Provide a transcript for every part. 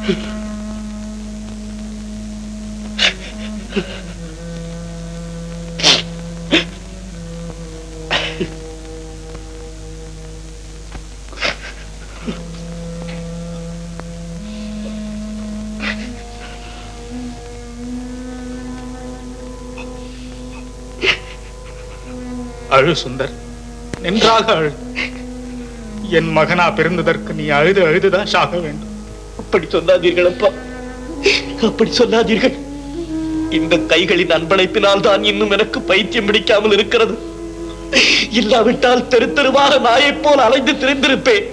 அழு சுந்தர், நன்றாக அழு. என் மகனா பிறந்ததற்கு நீ அழுது அழுதுதான் சாக வேண்டும். அப்படி சொல்லாதீர்கள் அப்பா, அப்படி சொல்லாதீர்கள். இந்த கைகளின் அன்பளிப்பினால் தான் இன்னும் எனக்கு பைத்தியம் பிடிக்காமல் இருக்கிறது. இல்லாவிட்டால் தெரு தெருவாக நாயைப் போல் அலைந்து திரிந்திருப்பேன்.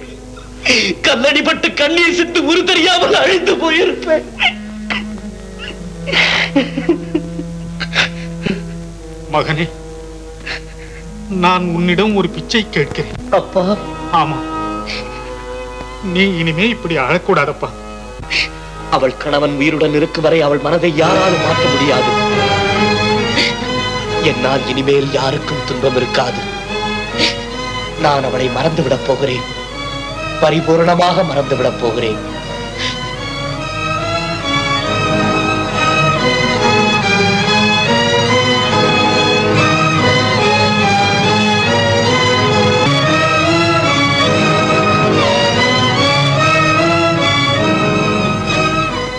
கல்லடிபட்டு கண்ணீர் சிந்து உரு தெரியாமல் அழிந்து போயிருப்பேன். மகனே, நான் உன்னிடம் ஒரு பிச்சை கேட்கிறேன். அப்பா. ஆமா, நீ இனிமே இப்படி அழக்கூடாதப்பா. அவள் கணவன் உயிருடன் இருக்கும் வரை அவள் மனதை யாராலும் மாற்ற முடியாது. என்னால் இனிமேல் யாருக்கும் துன்பம் இருக்காது. நான் அவளை மறந்துவிடப் போகிறேன், பரிபூர்ணமாக மறந்துவிடப் போகிறேன்.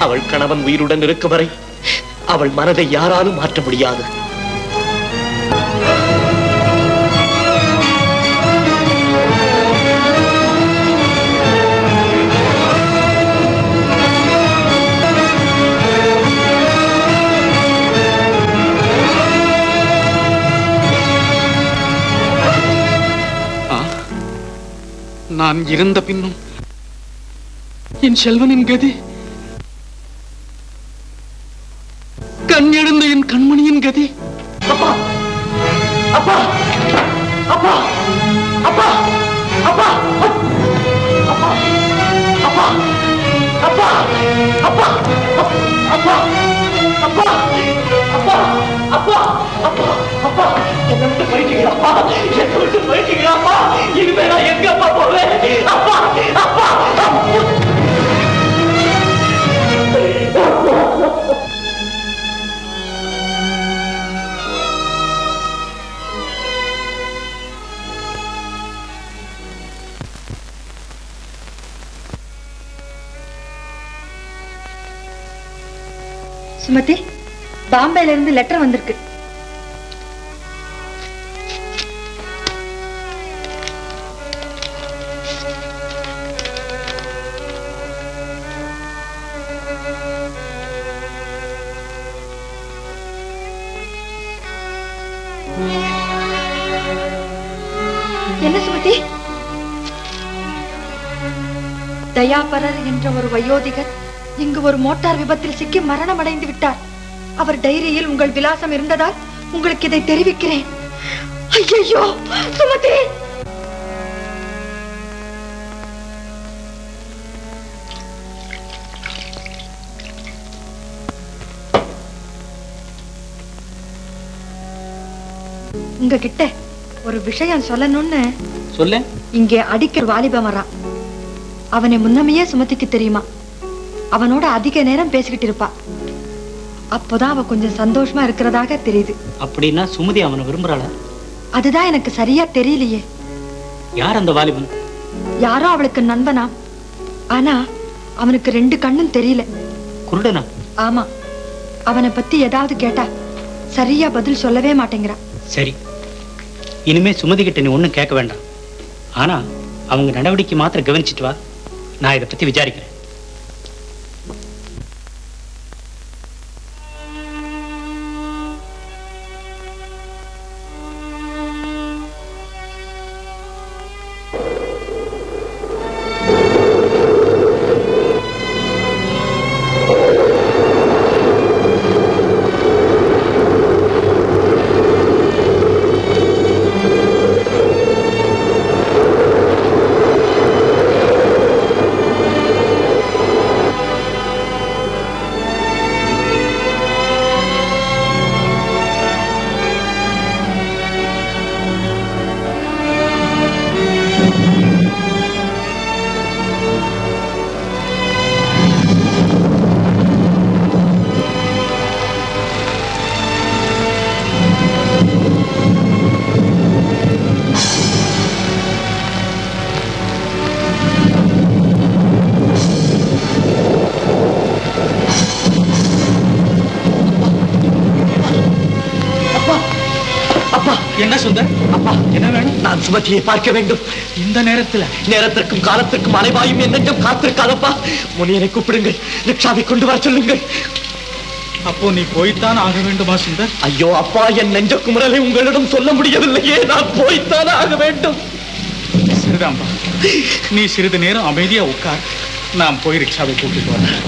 அவள் கணவன் உயிருடன் இருக்கும் வரை அவள் மனதை யாராலும் மாற்ற முடியாது. நான் இறந்த பின்னும் என் செல்வனின் கதி, கண் எழுந்த என் கண்மணியின் கதி. அப்பா, அப்பா, அப்பா, அப்பா, அப்பா, அப்பா, அப்பா, அப்பா, அப்பா, அப்பா, அப்பா, அப்பா, அப்பா, அப்பா, அப்பா, என்னை விட்டு போயிட்டீங்களாப்பா, என்னை விட்டு போயிட்டீங்களாப்பா. இனிமே நான் எங்க அப்பா போவேன்? அப்பா, அப்பா, சுமதி, பாம்பேல இருந்து லெட்டர் வந்திருக்கு. என்ன சுமதி? தயாபரர் என்ற ஒரு வயோதிகர் இங்கு ஒரு மோட்டார் விபத்தில் சிக்கி மரணம் அடைந்து விட்டார். அவர் டைரியில் உங்கள் விலாசம் இருந்ததால் உங்களுக்கு இதை தெரிவிக்கிறேன். ஐயோ சுமதி! உங்ககிட்ட ஒரு விஷயம் சொல்லணும்னு. சொல்ல. இங்கே அடிக்கிற வாலிபன் வரான். அவனை முன்னமையே சுமதிக்கு தெரியுமா? அவனோட அதிக நேரம் பேசிக்கிட்டு இருப்பா. அப்போதான் அவ கொஞ்சம் சந்தோஷமா இருக்கிறதாக தெரியுது. அப்படின்னா சுமதி அவனை விரும்புறாளா? அதுதான் எனக்கு சரியா தெரியலையே. யார் அந்த வாலிபன்? யாரோ அவளுக்கு நண்பனா. ஆனா அவனுக்கு 2 கண்ணும் தெரியல. குருடனா? ஆமா. அவனை பத்தி ஏதாவது கேட்டா சரியா பதில் சொல்லவே மாட்டேங்கிறான். சரி, இனிமே சுமதி கிட்ட நீ ஒண்ணும் கேட்க வேண்டாம். ஆனா அவங்க நடவடிக்கை மாத்திரம் கவனிச்சிட்டு வா. நான் இதை பத்தி விசாரிக்கிறேன். என்ன சுந்தர்? அப்பா, என்ன வேணும்? நான் சுமதியை பார்க்க வேண்டும். இந்த நேரத்திற்கும் காலத்திற்கும் அலைவாயும் என் நெஞ்சம் காத்திருக்காதப்பா. முனியனை கூப்பிடுங்கள், ரிக்ஷாவை கொண்டு வர சொல்லுங்கள். அப்போ நீ போய்த்தான் ஆக வேண்டுமா சுந்தர்? ஐயோ அப்பா, என் நெஞ்ச குமரலை உங்களிடம் சொல்ல முடியவில்லையே. நான் போய்த்தான் ஆக வேண்டும். சரிதான்பா, நீ சிறிது நேரம் அமைதியா உட்கார். நான் போய் ரிக்ஷாவை கூட்டிட்டு வரேன்.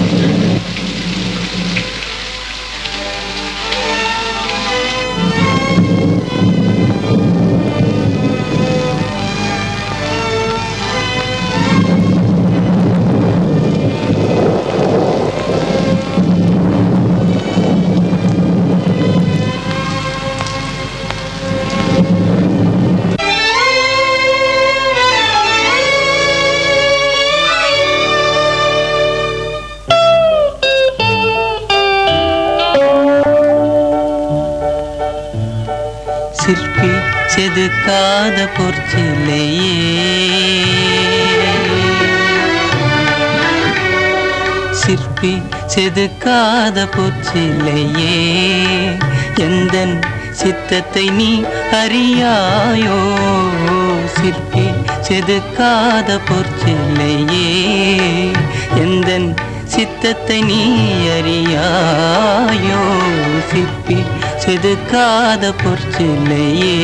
சிற்பி செதுக்காத பொற்சிலையே, சிற்பி செதுக்காத பொற்சிலையே, எந்தன் சித்தத்தை நீ அறியாயோ. சிற்பி செதுக்காத பொற்சிலையே, எந்தன் சித்தத்தை நீ அறியாயோ. சிற்பி செதுக்காத பொற்சிலையே.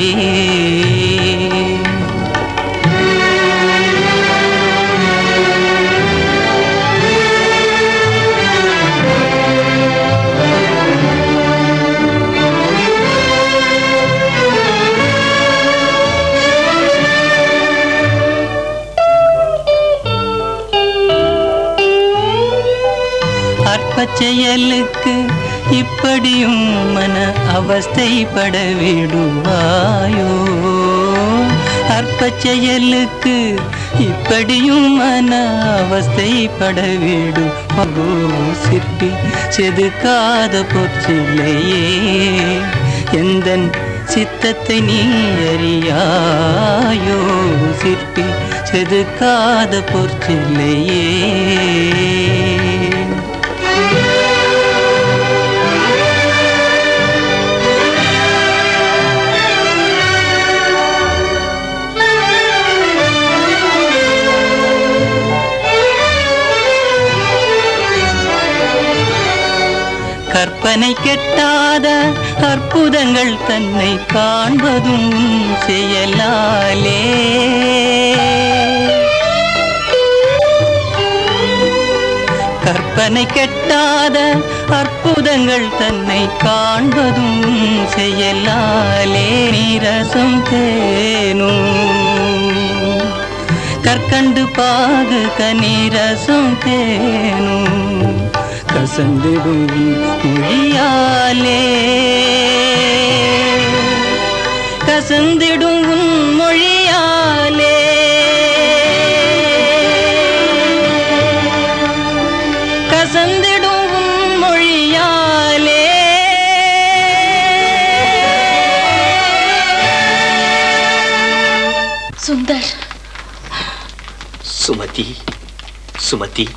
அற்பச்செயலுக்கு இப்படியும் மன அவஸ்தைப்பட விடுவாயோ. அற்பச்செயலுக்கு இப்படியும் மன அவஸ்தைப்பட விடுவாயோ. சிற்பி செதுக்காத பொற்சிலையே, எந்தன் சித்தத்தை நீ அறியாயோ. சிற்பி செதுக்காத பொற்சிலையே. கற்பனை கெட்டாத அற்புதங்கள் தன்னை காண்பதும் செயலாலே. கற்பனை கெட்டாத அற்புதங்கள் தன்னை காண்பதும் செயலாலே. நீரசம் தேனும் கற்கண்டு பாகு கனீரசம் தேனும் கசந்திடும் மொழியாலே. கசந்திடும் மொழியாலே. கசந்திடும் மொழியாலே. சுந்தர். சுமதி, சுமதி,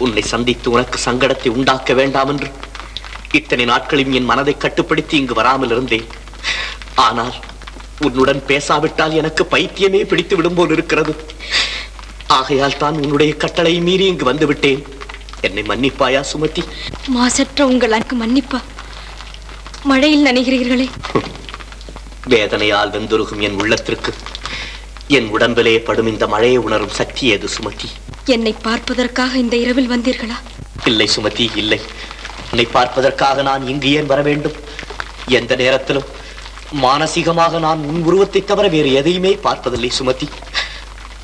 உன்னை சந்தித்து உனக்கு சங்கடத்தை உண்டாக்க வேண்டாம் என்று இத்தனை நாட்களில் என் மனதை கட்டுப்படுத்தி இங்கு வராமல் இருந்தேன். ஆனால் உன்னுடன் பேசாவிட்டால் எனக்கு பைத்தியமே பிடித்து விடும் போல் இருக்கிறது. ஆகையால் தான் உன்னுடைய கட்டளை மீறி இங்கு வந்து விட்டேன். என்னை மன்னிப்பாயா சுமதி? மாசற்ற உங்கள் அன்பு மன்னிப்பா? மழையில் நனைகிறீர்களே. வேதனையால் வெந்துருகும் என் உள்ளத்திற்கு என் உடம்பிலே படும் இந்த மழையை உணரும் சக்தி ஏது சுமதி? என்னை பார்ப்பதற்காக இந்த இரவில் வந்தீர்களா? இல்லை சுமதி, இல்லை. என்னை பார்ப்பதற்காக நான் இங்கு ஏன் வர வேண்டும்? எந்த நேரத்திலும் மானசீகமாக நான் உன் உருவத்தை தவிர வேறு எதையுமே பார்ப்பதில்லை சுமதி.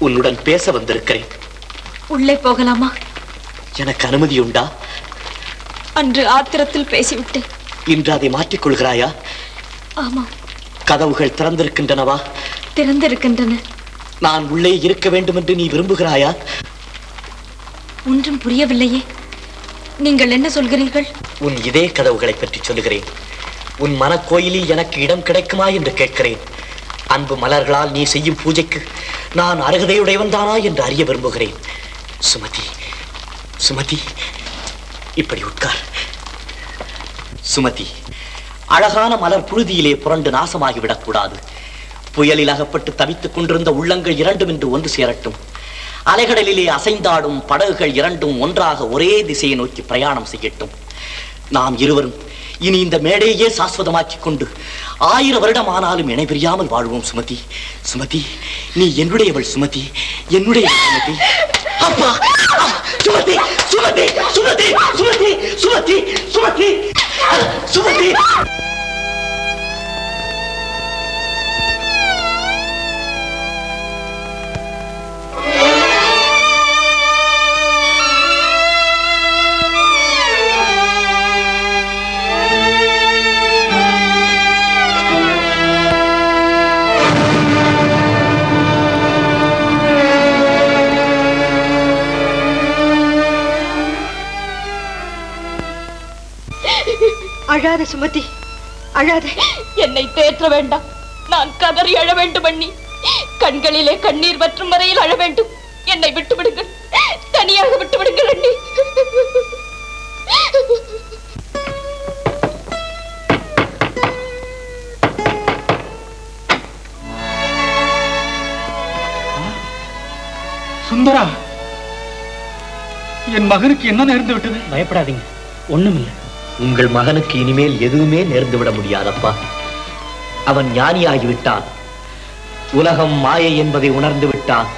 உன்னுடன் பேச வந்திருக்கிறேன். உள்ளே போகலாமா? எனக்கு அனுமதி உண்டா? அன்று ஆத்திரத்தில் பேசிவிட்டேன். இன்று அதை மாற்றிக் கொள்கிறாயா? ஆமாம். கதவுகள் திறந்திருக்கின்றனவா? திறந்திருக்கின்றன. நான் உள்ளே இருக்க வேண்டும் என்று நீ விரும்புகிறாயா? ஒன்றும் புரியவில்லையே. நீங்கள் என்ன சொல்கிறீர்கள்? உன் இதே கதவுகளை பற்றி சொல்லுகிறேன். உன் மனக்கோயிலில் எனக்கு இடம் கிடைக்குமா என்று கேட்கிறேன். அன்பு மலர்களால் நீ செய்யும் பூஜைக்கு நான் அருகதையுடையவன் தானா என்று அறிய விரும்புகிறேன். சுமதி, சுமதி, இப்படி உட்கார். சுமதி, அழகான மலர் புழுதியிலே புரண்டு நாசமாகிவிடக் கூடாது. புயலில் அகப்பட்டு தவித்துக் கொண்டிருந்த உள்ளங்கள் இரண்டும் இன்று ஒன்று சேரட்டும். அலைகடலிலே அசைந்தாடும் படகுகள் இரண்டும் ஒன்றாக ஒரே திசையை நோக்கி பிரயாணம் செய்யட்டும். நாம் இருவரும் இனி இந்த மேடையே சாஸ்வதமாக்கிக் கொண்டு 1000 வருடம் ஆனாலும் இணை பிரியாமல் வாழ்வோம். சுமதி, சுமதி, நீ என்னுடையவள். சுமதி, என்னுடைய சுமதி. அப்பா, சுமதி, சுமதி, சுமதி, சுமதி, சுமதி, சுமதி, சுமதி. அழாத சுமதி, அழாத. என்னை தேற்ற வேண்டாம். நான் கதறி அழ வேண்டும் அண்ணி. கண்களிலே கண்ணீர் வற்றும் வரையில் அழ வேண்டும். என்னை விட்டு விடுங்கள், தனியாக விட்டு விடுங்கள் அண்ணி. சுந்தரா, என் மகனுக்கு என்ன நேர்ந்து விட்டது? பயப்படாதீங்க, ஒண்ணுமில்லை. உங்கள் மகனுக்கு இனிமேல் எதுவுமே நேர்ந்து விட முடியாதப்பா. அவன் ஞானியாகிவிட்டான். உலகம் மாயை என்பதை உணர்ந்து விட்டான்.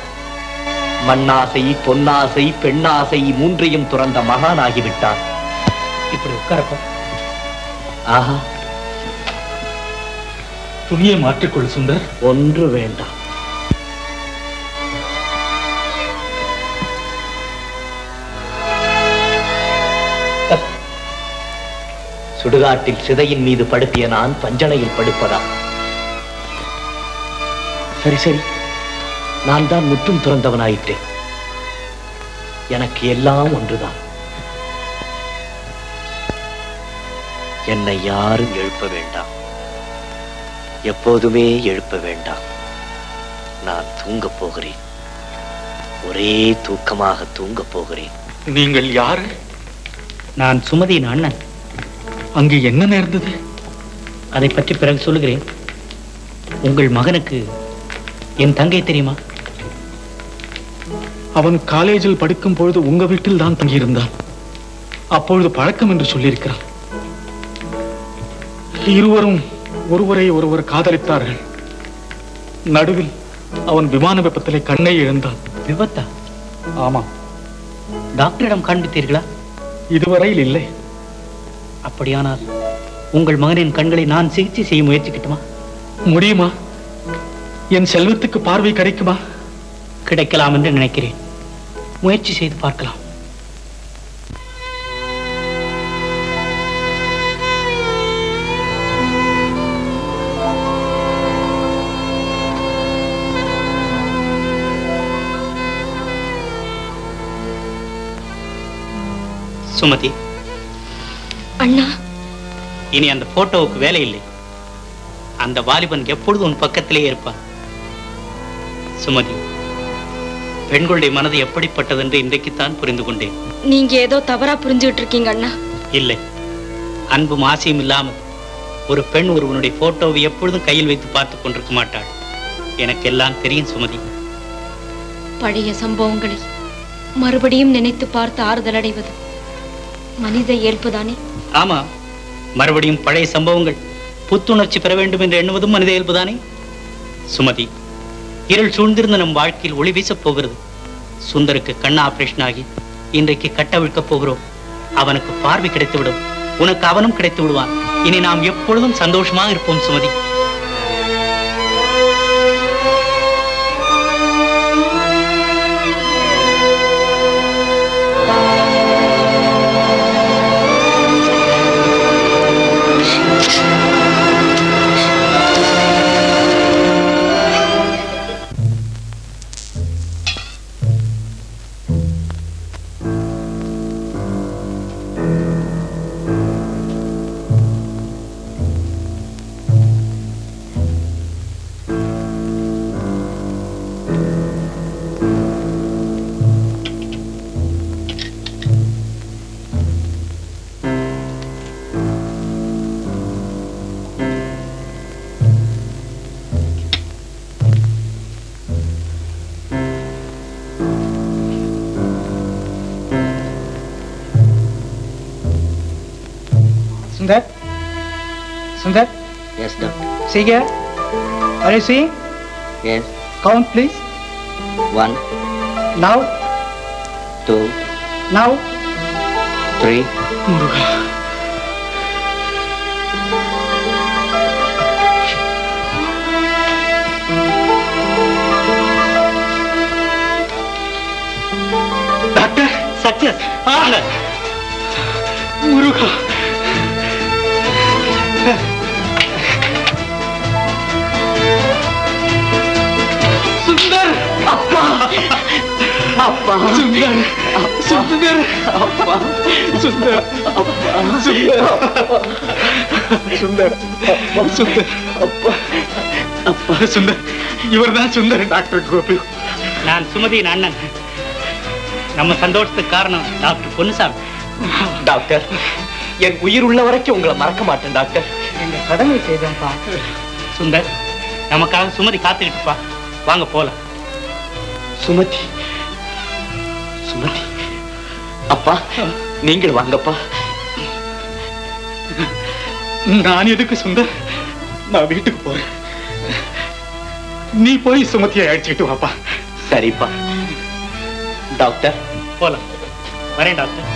மண்ணாசை, பொன்னாசை, பெண்ணாசை மூன்றையும் துறந்த மகானாகிவிட்டான். இப்படி உட்காரப்பா. ஆஹா, துணியை மாற்றிக்கொள் சுந்தர். ஒன்று வேண்டாம். சுடுகாட்டில் சிதையின் மீது படுத்திய நான் பஞ்சனையில் படுப்பதா? சரி சரி, நான் தான் முற்றும் துறந்தவனாயிட்டேன். எனக்கு எல்லாம் ஒன்றுதான். என்னை யாரும் எழுப்ப வேண்டாம், எப்போதுமே எழுப்ப வேண்டாம். நான் தூங்கப் போகிறேன். ஒரே தூக்கமாக தூங்கப் போகிறேன். நீங்கள் யாரு? நான் சுமதியின் அண்ணன். அங்கு என்ன நேர்ந்தது? அதை பற்றி பிறகு சொல்லுகிறேன். உங்கள் மகனுக்கு என் தங்கை தெரியுமா? அவன் காலேஜில் படிக்கும் பொழுது உங்க வீட்டில் தான் தங்கியிருந்தான். அப்பொழுது பழக்கம் என்று சொல்லியிருக்கிறான். இருவரும் ஒருவரை ஒருவர் காதலித்தார்கள். நடுவில் அவன் விமான விபத்திலே கண்ணை இழந்தான். விபத்தா? ஆமாம். டாக்டரிடம் காண்பித்தீர்களா? இதுவரையில் இல்லை. அப்படியானால் உங்கள் மகனின் கண்களை நான் சிகிச்சை செய்ய முயற்சிக்கட்டுமா? முடியுமா? என் செல்வத்துக்கு பார்வை கிடைக்குமா? கிடைக்கலாம் என்று நினைக்கிறேன். முயற்சி செய்து பார்க்கலாம். சுமதி, அண்ணா, இனி அந்த போட்டோவுக்கு வேலை இல்லை. அந்த வாலிபன் எப்பொழுதும் உன் பக்கத்திலே இருப்பான். சுமதி, பெண்களுடைய மனது எப்படிப்பட்டது என்று இன்றைக்குத்தான் புரிந்து கொண்டேன். நீங்க ஏதோ தவறா புரிஞ்சுகிட்டு இருக்கீங்க அண்ணா. இல்லை, அன்பும் ஆசையும் இல்லாமல் ஒரு பெண் ஒருவனுடைய போட்டோவை எப்பொழுதும் கையில் வைத்து பார்த்துக் கொண்டிருக்க மாட்டாள். எனக்கு எல்லாம் தெரியும் சுமதி. பழைய சம்பவங்களை மறுபடியும் நினைத்து பார்த்து ஆறுதல் அடைவது மனித இயல்புதானே? ஆமா, மறுபடியும் பழைய சம்பவங்கள் புத்துணர்ச்சி பெற வேண்டும் என்று எண்ணுவதும் மனித இயல்புதானே? சுமதி, இருள் சூழ்ந்திருந்த நம் வாழ்க்கையில் ஒளி வீசப் போகிறது. சுந்தருக்கு கண் ஆபரேஷன் ஆகி இன்றைக்கு கட்டவிழ்க்கப் போகிறோம். அவனுக்கு பார்வை கிடைத்துவிடும், உனக்கு அவனும் கிடைத்து விடுவான். இனி நாம் எப்பொழுதும் சந்தோஷமாக இருப்போம் Sumathi. Sundar? Sundar? Yes, doctor. See here. Are you seeing? Yes. Count, please. 1, Now. 2, Now. 3. Doctor success. Muruga. Sundar. அப்பா. அப்பா. சுந்தர். சுந்தர். அப்பா. சுந்தர். சுந்தர். சுந்தர். சுந்தர். அப்பா. அப்பா. சுந்தர். இவர்தான் சுந்தர். டாக்டர் கோபி. நான் சுமதியின் அண்ணன். நம்ம சந்தோஷத்துக்கு காரணம் டாக்டர் பொன்னுசாமி. டாக்டர், என் உயிர் உள்ள வரைக்கும் உங்களை மறக்க மாட்டேன் டாக்டர். எங்க கடமை செய்தோம்ப்பா. சுந்தர், நமக்காக சுமதி காத்துக்கிட்டுப்பா. வாங்க போலாம். சுமதி. சுமதி. அப்பா, நீங்கள் வாங்கப்பா. நான் எதுக்கு சுந்தர்? நான் வீட்டுக்கு போறேன். நீ போய் சுமதியை அழைச்சிட்டு வாப்பா. சரிப்பா. டாக்டர் போலாம். வரேன் டாக்டர்.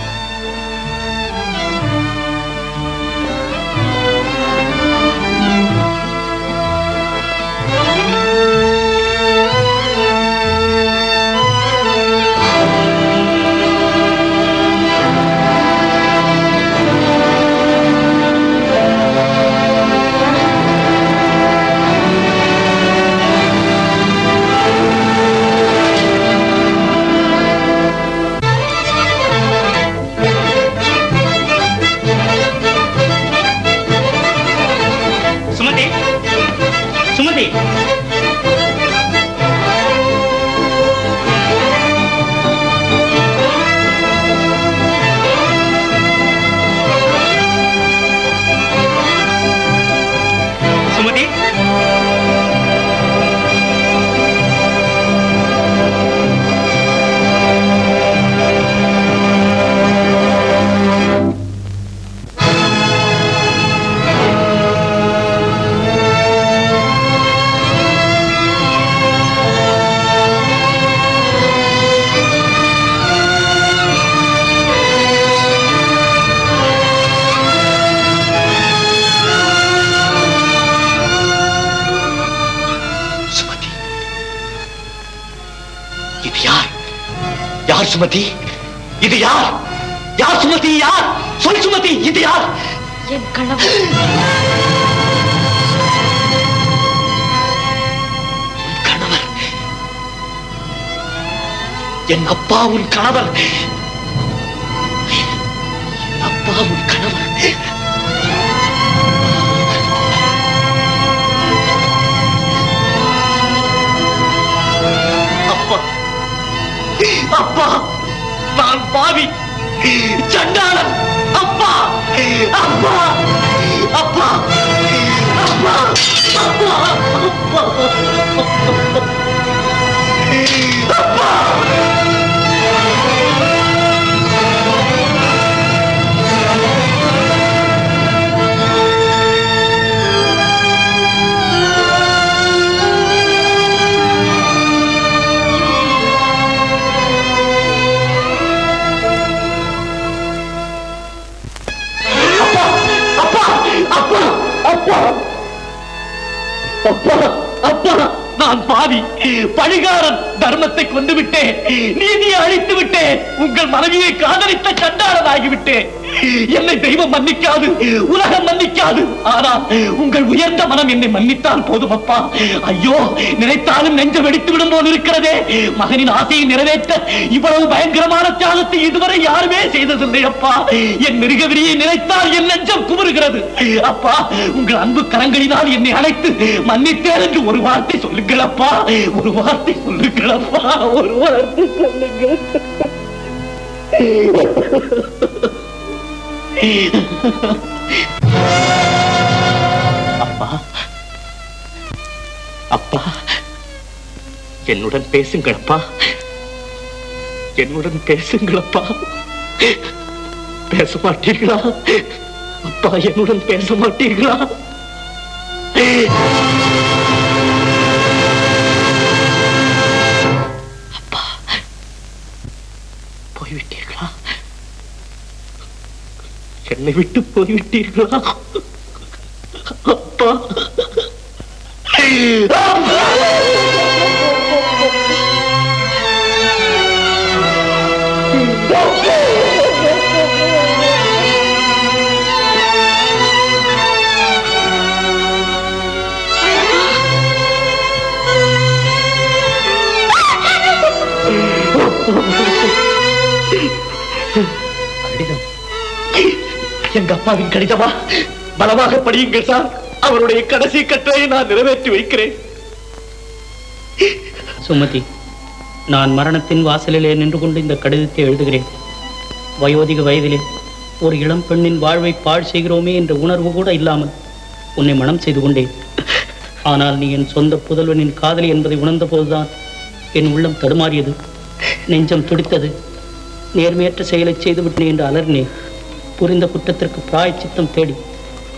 சுமதி, இது யார்? யார் சுமதி? யார்? சொல் சுமதி, இது யார்? என் கணவர். கணவர்? என் அப்பா உன் கணவர்? என் அப்பா உன் கணவர்? அப்பா, அப்பா, நான் பாவி, சண்டாளன். அப்பா, அப்பா, அப்பா, அப்பா, அப்பா, அப்பா. அப்பா, நான் பாவி, பழிகாரன். தர்மத்தை கொண்டு விட்டேன், நீதியை அழித்து விட்டேன், உங்கள் மனைவியை காதலித்த சண்டாளனாகிவிட்டேன். என்னை தெய்வம் மன்னிக்காது, உலகம் மன்னிக்காது. ஆனால் உங்கள் உயர்ந்த மனம் என்னை மன்னித்தால் போதும் அப்பா. ஐயோ, நினைத்தாலும் நெஞ்சம் வெடித்து விடும் போல் இருக்கிறதே. மகனின் ஆசையை நிறைவேற்ற இவ்வளவு பயங்கரமான தியாகத்தை இதுவரை யாருமே செய்ததில்லை அப்பா. என் மிருகவிரியை நினைத்தால் என் நெஞ்சம் குமுறுகிறது. அப்பா, உங்கள் அன்பு கரங்களினால் என்னை அழைத்து மன்னித்தேன் என்று ஒரு வார்த்தை சொல்லுங்கள் அப்பா. ஒரு வார்த்தை சொல்லுங்கள் அப்பா. ஒரு வார்த்தை சொல்லுங்கள். அப்பா, அப்பா, என்னுடன் பேசுங்கள் அப்பா. என்னுடன் பேசுங்கள் அப்பா. பேச மாட்டீர்களா? அப்பா என்னுடன் பேச மாட்டீர்களா? அப்பா போய்விட்டீர்களா? என்னை விட்டு போய்விட்டீர்களா? அப்பா கடிதம் எங்க அப்பாவின் கடிதமா? பலமாக படியுங்கள் சார். அவருடைய கடைசி கட்டளை நான் நிறைவேற்றி வைக்கிறேன். சுமதி, நான் மரணத்தின் வாசலிலே நின்று கொண்டு இந்த கடிதத்தை எழுதுகிறேன். வயோதிக வயதிலே ஒரு இளம் பெண்ணின் வாழ்வை பாழ் செய்கிறோமே என்ற உணர்வு கூட இல்லாமல் உன்னை மனம் செய்து கொண்டேன். ஆனால் நீ என் சொந்த புதல்வனின் காதலி என்பதை உணர்ந்த போதுதான் என் உள்ளம் தடுமாறியது, நெஞ்சம் துடித்தது. நேர்மையற்ற செயலை செய்துவிட்டேன் என்று அலறினேன். புரிந்த குற்றத்திற்கு பிராயச்சித்தம் தேடி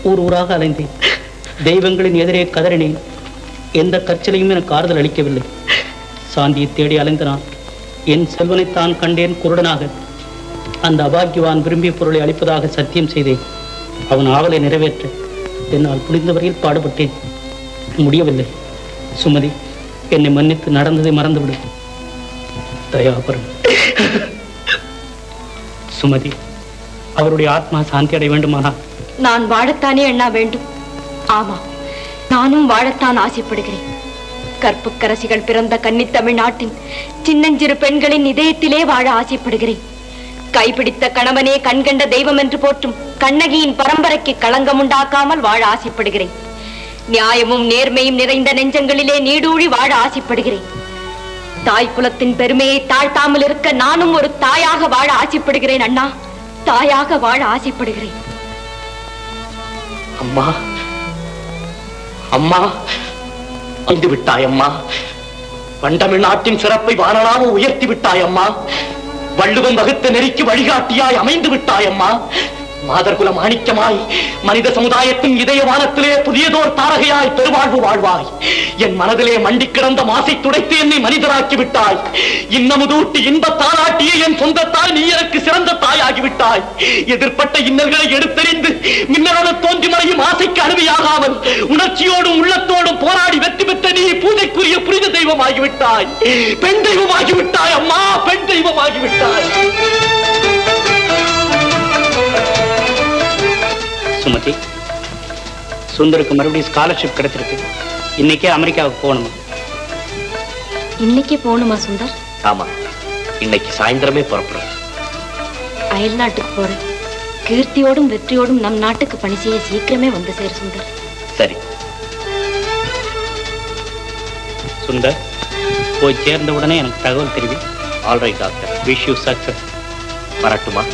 ஊர் ஊராக அலைந்தேன். தெய்வங்களின் எதிரே கதறினேன். எந்த கற்சிலையும் எனக்கு ஆறுதல் அளிக்கவில்லை. சாந்தியை தேடி அலைந்த நான் என் செல்வனைத்தான் கண்டேன் குருடனாக. அந்த அபாக்கியவான் விரும்பிய பொருளை அளிப்பதாக சத்தியம் செய்தேன். அவன் ஆவலை நிறைவேற்ற என்னால் முடிந்த வரையில் பாடுபட்டேன். முடியவில்லை. சுமதி, என்னை மன்னித்து நடந்ததை மறந்துவிடு. தயாபரம். சுமதி, அவருடைய ஆத்மா சாந்தி அடைய வேண்டுமானா நான் வாழத்தானே அண்ணா வேண்டும். ஆமா, நானும் வாழத்தான் ஆசைப்படுகிறேன். கற்புக்கரசிகள் பிறந்த கன்னி தமிழ்நாட்டின் சின்னஞ்சிறு பெண்களின் இதயத்திலே வாழ ஆசைப்படுகிறேன். கைப்பிடித்த கணவனே கண்கண்ட தெய்வம் என்று போற்றும் கண்ணகியின் பரம்பரைக்கு களங்கம் உண்டாக்காமல் வாழ ஆசைப்படுகிறேன். நியாயமும் நேர்மையும் நிறைந்த நெஞ்சங்களிலே நீடூழி வாழ ஆசைப்படுகிறேன். தாய் குலத்தின் பெருமையை தாழ்த்தாமல் இருக்க நானும் ஒரு தாயாக வாழ ஆசைப்படுகிறேன் அண்ணா. தாயாக வாழ ஆசைப்படுகிறேன். அம்மா, அம்மா வந்து விட்டாய் அம்மா. வண்டமிழ்நாட்டின் சிறப்பை வானளாக உயர்த்தி விட்டாய் அம்மா. வள்ளுவன் வகுத்த நெறிக்கு வழிகாட்டியாய் அமைந்து விட்டாய் அம்மா. மாதர்குல மாணிக்கமாய் மனித சமுதாயத்தின் இதயவானத்திலே புதியதோர் தாரகையாய் பெருவாழ்வு வாழ்வாய். என் மனதிலே மண்டி கிடந்த மாசை துடைத்து என்னை மனிதராக்கி விட்டாய். இன்னமுதூட்டி இன்ப தாராட்டிய என் சொந்த தாய் நீ எனக்கு சிறந்த தாயாகிவிட்டாய். எதிர்ப்பட்ட இன்னல்களை எடுத்தறிந்து மின்னலோடு தோன்றி மறையும் ஆசைக்கு அனுமையாகாமல் உணர்ச்சியோடும் உள்ளத்தோடும் போராடி வெற்றி பெற்ற நீ பூஜைக்குரிய புனித தெய்வமாகிவிட்டாய். பெண் தெய்வமாகிவிட்டாய் அம்மா, பெண் தெய்வமாகிவிட்டாய். சுமதி, சுந்தருக்கு மறுபடியும் ஸ்காலர்ஷிப் கிடைச்சிருக்கு. இன்னைக்கே அமெரிக்காவுக்கு போகணுமா? இன்னைக்கே போகணுமா சுந்தர்? ஆமா, இன்னைக்கு சாயந்தரமே புறப்படும். அயல் நாட்டுக்கு போறேன். கீர்த்தியோடும் வெற்றியோடும் நம் நாட்டுக்கு பணி செய்ய சீக்கிரமே வந்து சேர் சுந்தர். சரி சுந்தர், போய் சேர்ந்த உடனே எனக்கு தகவல் தெரிவி. Alright doctor. Wish you success. வரட்டுமா?